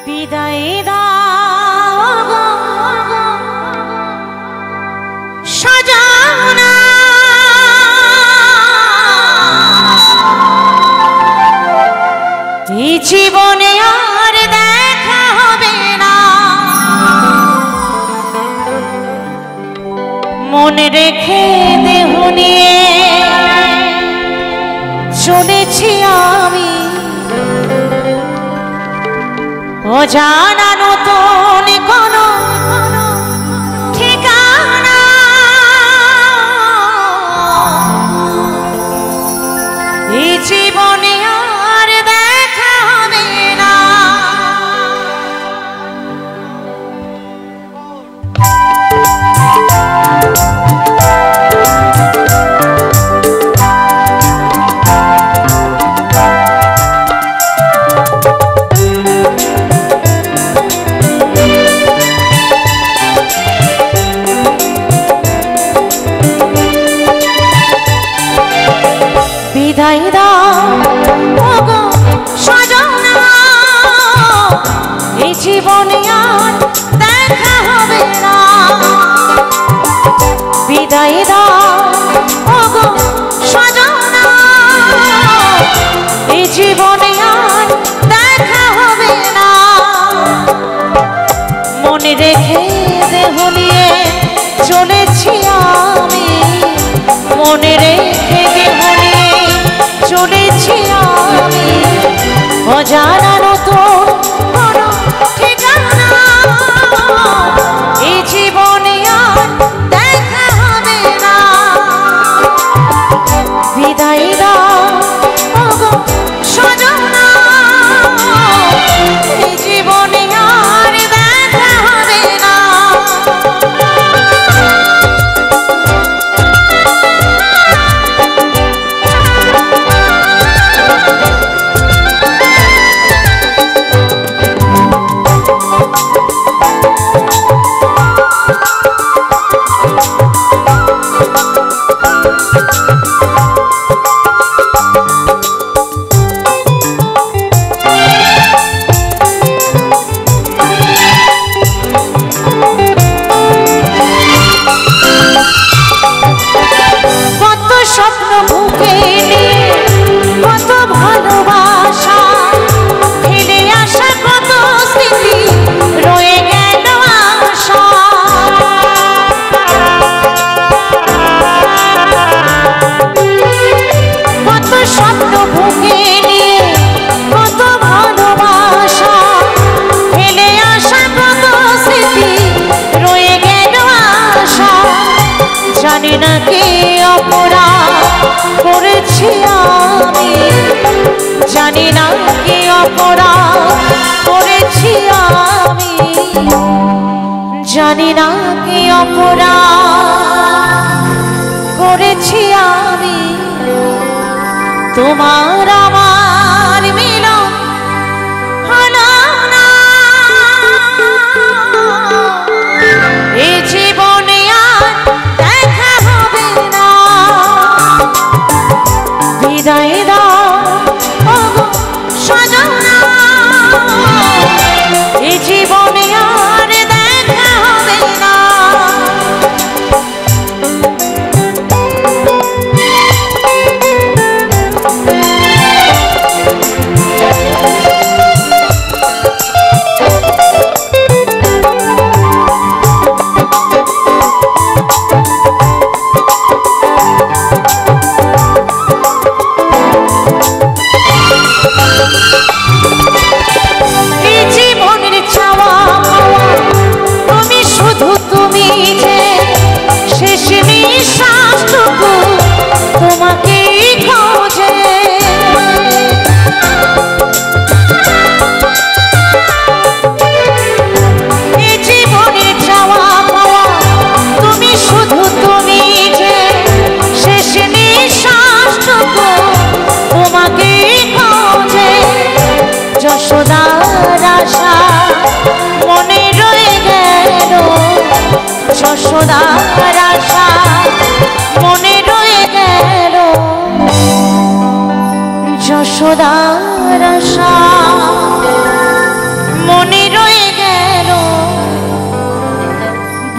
বিদায় দাও সাজানা এই জীবনে আর দেখা হবে না মনে রেখে দেহ নিয়ে চলেছি আমি অজানা নতুন কোনো ঠিকানা এই জীবনে আর দেখা হবে না বিদায় দাও ওগো সাজানা এই জীবনে আর দেখা হবে না বিদায় দাও ওগো সাজানা এই জীবনে আর দেখা হবে না মনে রেখে দেহ নিয়ে চলেছি আমি মনে রেখে দেহ নিয়ে চলেছি আমি অজানা নতুন কোনো ঠিকানা এই জীবনে আর দেখা হবে না বিদায় দাও ওগো সাজানা এই জীবনে আর দেখা হবে না স্বপ্ন বুকে নিয়ে কত ভালোবাসা ফিরে আসা কত স্মৃতি রয়ে গেল আশা কত স্বপ্ন বুকে নিয়ে কত ভালোবাসা ফেলে আসা কত স্মৃতি রয়ে গেল আশা জানি না কে অপরাধ করেছি আমি জানি না কি অপরাধ করেছি আমি জানি না কি অপরাধ করেছি আমি তোমার আমার মিলন হলো না এই জীবনে আর দেখা হবে না বিদায় দাও ওগো সাজানা এই জীবনে আর দেখা হবে না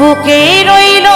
বুকে রইল